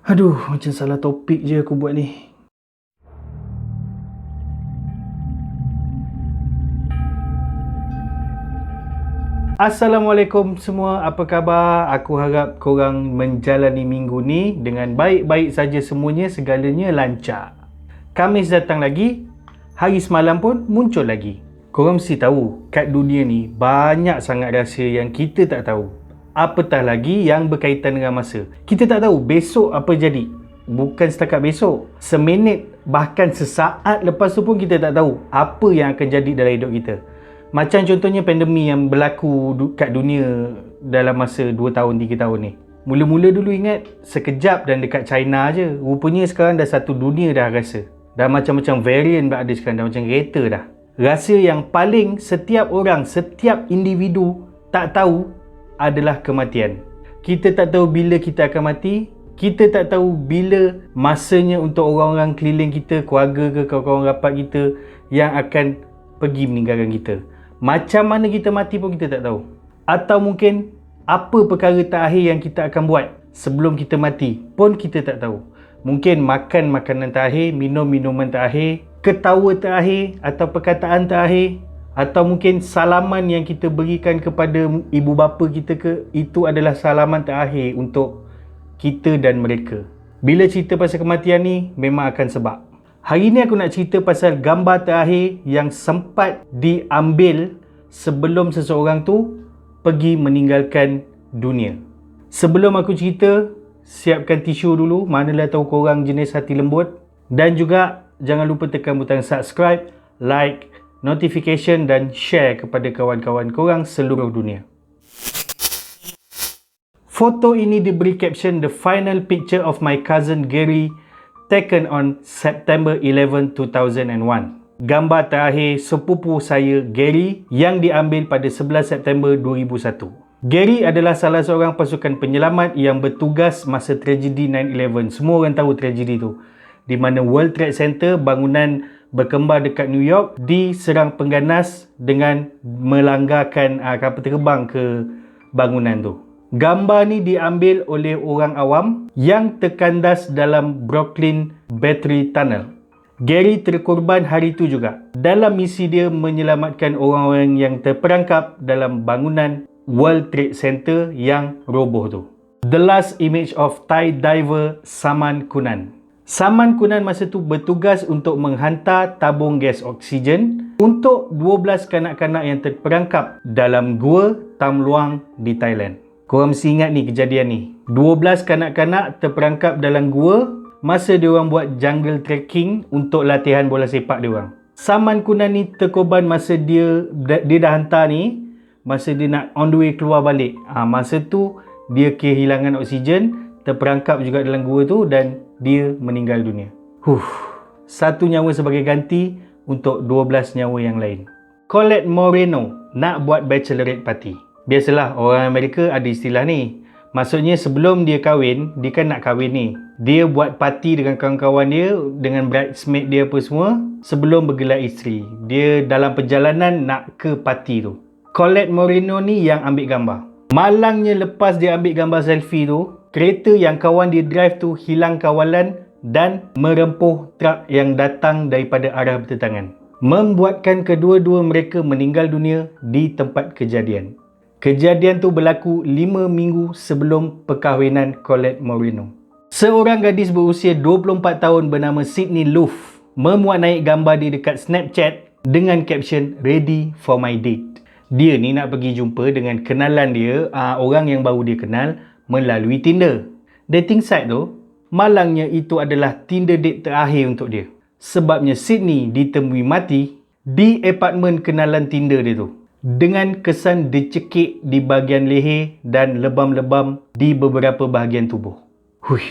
Aduh, macam salah topik je aku buat ni. Assalamualaikum semua, apa khabar? Aku harap korang menjalani minggu ni dengan baik-baik saja semuanya, segalanya lancar. Khamis datang lagi, hari semalam pun muncul lagi. Korang mesti tahu, kat dunia ni banyak sangat rahsia yang kita tak tahu. Apatah lagi yang berkaitan dengan masa. Kita tak tahu besok apa jadi. Bukan setakat besok, seminit bahkan sesaat lepas tu pun kita tak tahu apa yang akan jadi dalam hidup kita. Macam contohnya pandemik yang berlaku kat dunia dalam masa 2 tahun 3 tahun ni. Mula-mula dulu ingat sekejap dan dekat China je. Rupanya sekarang dah satu dunia dah rasa. Dah macam-macam varian ada sekarang, dah macam kereta dah. Rahsia yang paling setiap orang, setiap individu tak tahu adalah kematian. Kita tak tahu bila kita akan mati. Kita tak tahu bila masanya untuk orang-orang keliling kita, keluarga ke kawan-kawan rapat kita yang akan pergi meninggalkan kita. Macam mana kita mati pun kita tak tahu. Atau mungkin apa perkara terakhir yang kita akan buat sebelum kita mati pun kita tak tahu. Mungkin makan makanan terakhir, minum minuman terakhir, ketawa terakhir atau perkataan terakhir, atau mungkin salaman yang kita berikan kepada ibu bapa kita ke, itu adalah salaman terakhir untuk kita dan mereka. Bila cerita pasal kematian ni memang akan sebab. Hari ni aku nak cerita pasal gambar terakhir yang sempat diambil sebelum seseorang tu pergi meninggalkan dunia. Sebelum aku cerita, siapkan tisu dulu, manalah tahu korang jenis hati lembut. Dan juga jangan lupa tekan butang subscribe, like, notification dan share kepada kawan-kawan korang seluruh dunia. Foto ini diberi caption "The final picture of my cousin Gary taken on September 11, 2001." Gambar terakhir sepupu saya Gary yang diambil pada 11 September 2001. Gary adalah salah seorang pasukan penyelamat yang bertugas masa tragedi 9/11. Semua orang tahu tragedi tu, di mana World Trade Center, bangunan berkembar dekat New York, diserang pengganas dengan melanggarkan kapal terbang ke bangunan tu. Gambar ni diambil oleh orang awam yang terkandas dalam Brooklyn Battery Tunnel. Gary terkorban hari tu juga dalam misi dia menyelamatkan orang-orang yang terperangkap dalam bangunan World Trade Center yang roboh tu. The last image of Thai diver Saman Kunan. Saman Kunan masa tu bertugas untuk menghantar tabung gas oksigen untuk 12 kanak-kanak yang terperangkap dalam gua Tam Luang di Thailand. Korang mesti ingat ni kejadian ni. 12 kanak-kanak terperangkap dalam gua masa diorang buat jungle trekking untuk latihan bola sepak diorang. Saman Kunan ni terkorban masa dia dah hantar ni, masa dia nak on the way keluar balik. Masa tu dia kehilangan oksigen, terperangkap juga dalam gua tu dan dia meninggal dunia. Satu nyawa sebagai ganti untuk 12 nyawa yang lain. Colette Moreno nak buat bachelorette party. Biasalah orang Amerika ada istilah ni. Maksudnya sebelum dia kahwin, dia kan nak kahwin ni. Dia buat parti dengan kawan-kawan dia, dengan bridesmaid dia apa semua, sebelum bergelar isteri. Dia dalam perjalanan nak ke parti tu. Colette Moreno ni yang ambil gambar. Malangnya lepas dia ambil gambar selfie tu, kereta yang kawan dia drive tu hilang kawalan dan merempuh truk yang datang daripada arah bertentangan, membuatkan kedua-dua mereka meninggal dunia di tempat kejadian. Kejadian tu berlaku 5 minggu sebelum perkahwinan Colette Moreno. Seorang gadis berusia 24 tahun bernama Sydney Loof memuat naik gambar dia dekat Snapchat dengan caption "Ready for my date". Dia ni nak pergi jumpa dengan kenalan dia, orang yang baru dia kenal melalui Tinder. Dating site tu, malangnya itu adalah Tinder date terakhir untuk dia. Sebabnya Sydney ditemui mati di apartmen kenalan Tinder dia tu, dengan kesan dicekik di bahagian leher dan lebam-lebam di beberapa bahagian tubuh.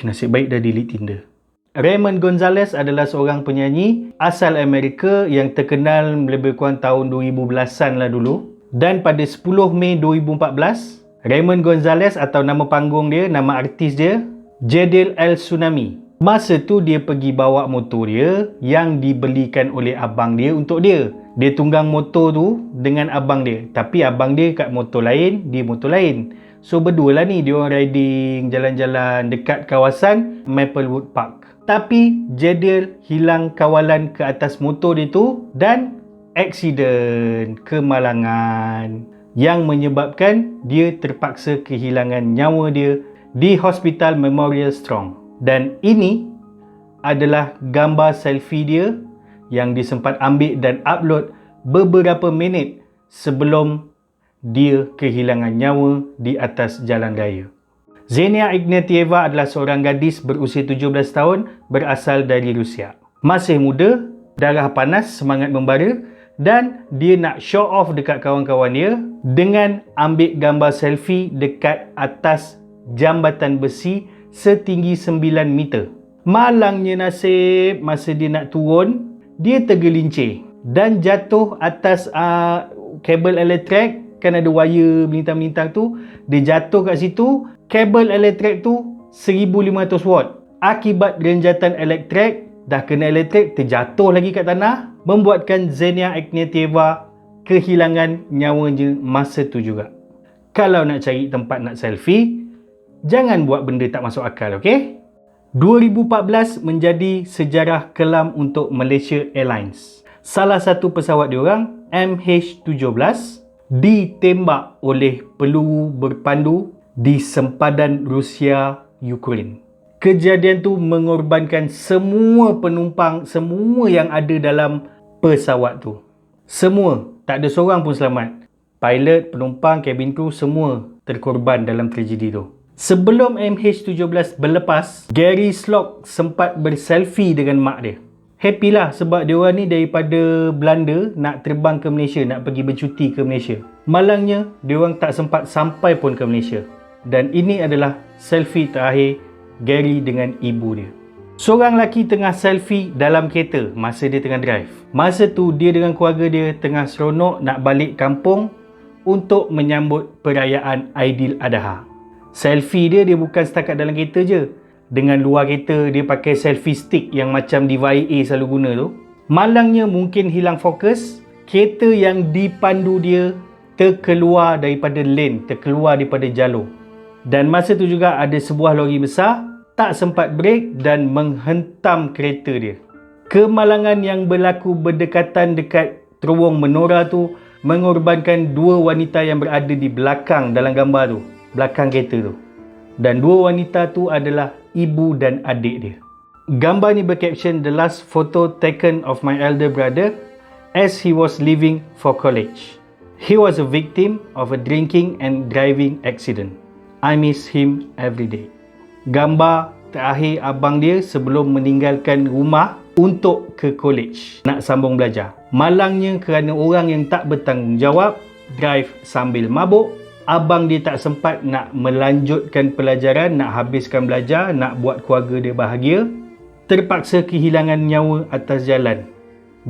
Nasib baik dah delete Tinder. Raymond Gonzalez adalah seorang penyanyi asal Amerika yang terkenal lebih kurang tahun 2010-an lah dulu. Dan pada 10 Mei 2014, Raymond Gonzalez atau nama panggung dia, nama artis dia, Jadil El Tsunami, Masa tu dia pergi bawa motor dia yang dibelikan oleh abang dia untuk dia. Dia tunggang motor tu dengan abang dia. Tapi abang dia kat motor lain, dia motor lain. So berdua lah ni dia orang riding jalan-jalan dekat kawasan Maplewood Park. Tapi Jadiel hilang kawalan ke atas motor dia tu dan aksiden kemalangan yang menyebabkan dia terpaksa kehilangan nyawa dia di Hospital Memorial Strong. Dan ini adalah gambar selfie dia yang disempat ambil dan upload beberapa minit sebelum dia kehilangan nyawa di atas jalan raya. Xenia Ignatieva adalah seorang gadis berusia 17 tahun berasal dari Rusia. Masih muda, darah panas, semangat membara dan dia nak show off dekat kawan-kawan dia dengan ambil gambar selfie dekat atas jambatan besi setinggi 9 meter. Malangnya nasib, masa dia nak turun, dia tergelincir dan jatuh atas kabel elektrik. Kan ada wire melintang-melintang tu, dia jatuh kat situ. Kabel elektrik tu 1500 watt. Akibat renjatan elektrik, dah kena elektrik, terjatuh lagi kat tanah, membuatkan Xenia Ignatieva kehilangan nyawanya masa tu juga. Kalau nak cari tempat nak selfie, jangan buat benda tak masuk akal, okey? 2014 menjadi sejarah kelam untuk Malaysia Airlines. Salah satu pesawat diorang, MH17, ditembak oleh peluru berpandu di sempadan Rusia-Ukraine. Kejadian tu mengorbankan semua penumpang, semua yang ada dalam pesawat tu. Semua, tak ada seorang pun selamat. Pilot, penumpang, cabin crew, semua terkorban dalam tragedi tu. Sebelum MH17 berlepas, Gary Slock sempat berselfie dengan mak dia. Happy lah sebab dia orang ni daripada Belanda nak terbang ke Malaysia, nak pergi bercuti ke Malaysia. Malangnya, dia orang tak sempat sampai pun ke Malaysia. Dan ini adalah selfie terakhir Gary dengan ibu dia. Seorang lelaki tengah selfie dalam kereta masa dia tengah drive. Masa tu dia dengan keluarga dia tengah seronok nak balik kampung untuk menyambut perayaan Aidiladha. Selfie dia bukan setakat dalam kereta je. Dengan luar kereta dia pakai selfie stick yang macam DIY selalu guna tu. Malangnya mungkin hilang fokus, kereta yang dipandu dia terkeluar daripada lane, terkeluar daripada jalur. Dan masa tu juga ada sebuah lori besar tak sempat brake dan menghentam kereta dia. Kemalangan yang berlaku berdekatan dekat terowong menora tu mengorbankan dua wanita yang berada di belakang dalam gambar tu, belakang kereta tu. Dan dua wanita tu adalah ibu dan adik dia. Gambar ni berkaption, "The last photo taken of my elder brother as he was leaving for college. He was a victim of a drinking and driving accident. I miss him every day." Gambar terakhir abang dia sebelum meninggalkan rumah untuk ke college, nak sambung belajar. Malangnya kerana orang yang tak bertanggungjawab, drive sambil mabuk, abang dia tak sempat nak melanjutkan pelajaran, nak habiskan belajar, nak buat keluarga dia bahagia. Terpaksa kehilangan nyawa atas jalan.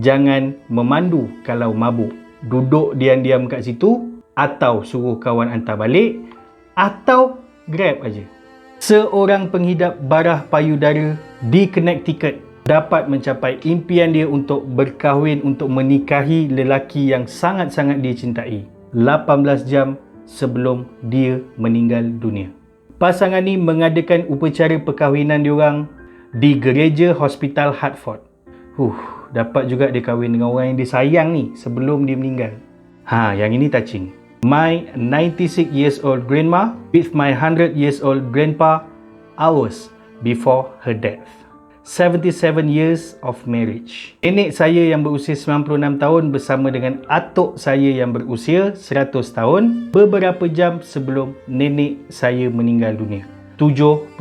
Jangan memandu kalau mabuk. Duduk diam-diam kat situ, atau suruh kawan hantar balik, atau grab aja. Seorang penghidap barah payudara di Connecticut dapat mencapai impian dia untuk berkahwin, untuk menikahi lelaki yang sangat-sangat dia cintai 18 jam sebelum dia meninggal dunia. Pasangan ni mengadakan upacara perkahwinan diorang di gereja Hospital Hartford. Dapat juga dia kahwin dengan orang yang dia sayang ni sebelum dia meninggal. Yang ini touching. My 96 years old grandma with my 100 years old grandpa hours before her death. 77 years of marriage. Nenek saya yang berusia 96 tahun bersama dengan atuk saya yang berusia 100 tahun beberapa jam sebelum nenek saya meninggal dunia. 77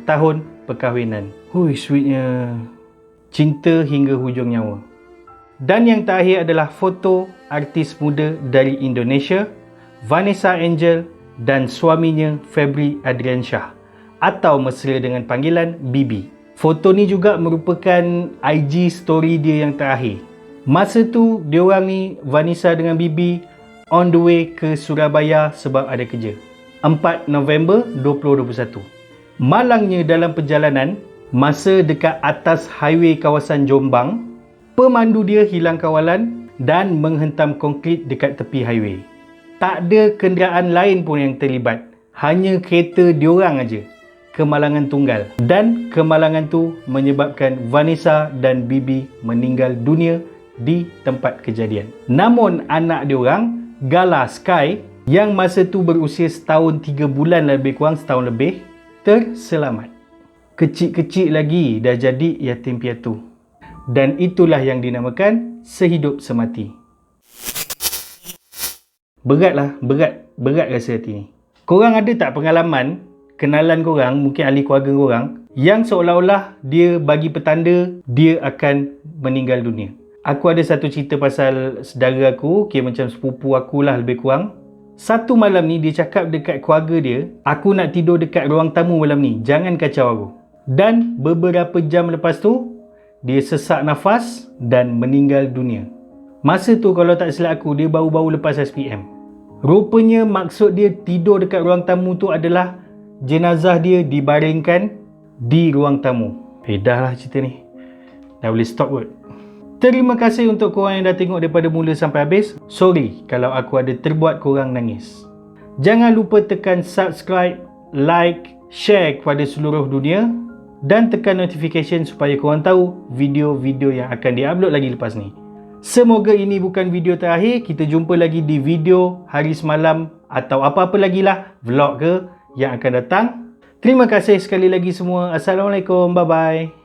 tahun perkahwinan. Sweetnya. Cinta hingga hujung nyawa. Dan yang terakhir adalah foto artis muda dari Indonesia, Vanessa Angel dan suaminya Febri Adriansyah, atau mesra dengan panggilan Bibi. Foto ni juga merupakan IG story dia yang terakhir. Masa tu, diorang ni, Vanessa dengan Bibi, on the way ke Surabaya sebab ada kerja. 4 November 2021. Malangnya dalam perjalanan, Masa dekat atas highway kawasan Jombang, pemandu dia hilang kawalan dan menghentam konkrit dekat tepi highway. Tak ada kenderaan lain pun yang terlibat. Hanya kereta diorang aja. Kemalangan tunggal. Dan kemalangan tu menyebabkan Vanessa dan Bibi meninggal dunia di tempat kejadian. Namun anak diorang, Gala Sky, yang masa tu berusia setahun 3 bulan lebih kurang, setahun lebih, terselamat. Kecil-kecil lagi dah jadi yatim piatu. Dan itulah yang dinamakan sehidup semati. Berat rasa hati ni. Korang ada tak pengalaman kenalan korang, mungkin ahli keluarga korang, yang seolah-olah dia bagi petanda dia akan meninggal dunia? Aku ada satu cerita pasal saudara aku, macam sepupu aku lah lebih kurang. Satu malam ni dia cakap dekat keluarga dia, aku nak tidur dekat ruang tamu malam ni, jangan kacau aku. Dan beberapa jam lepas tu, dia sesak nafas dan meninggal dunia. Masa tu kalau tak silap aku, dia baru-baru lepas SPM. Rupanya maksud dia tidur dekat ruang tamu tu adalah jenazah dia dibaringkan di ruang tamu. Dah lah cerita ni. Dah boleh stop kot. Terima kasih untuk korang yang dah tengok daripada mula sampai habis. Sorry kalau aku ada terbuat korang nangis. Jangan lupa tekan subscribe, like, share kepada seluruh dunia dan tekan notification supaya korang tahu video-video yang akan diupload lagi lepas ni. Semoga ini bukan video terakhir. Kita jumpa lagi di video hari semalam atau apa-apa lagi lah, vlog ke yang akan datang. Terima kasih sekali lagi semua. Assalamualaikum. Bye-bye.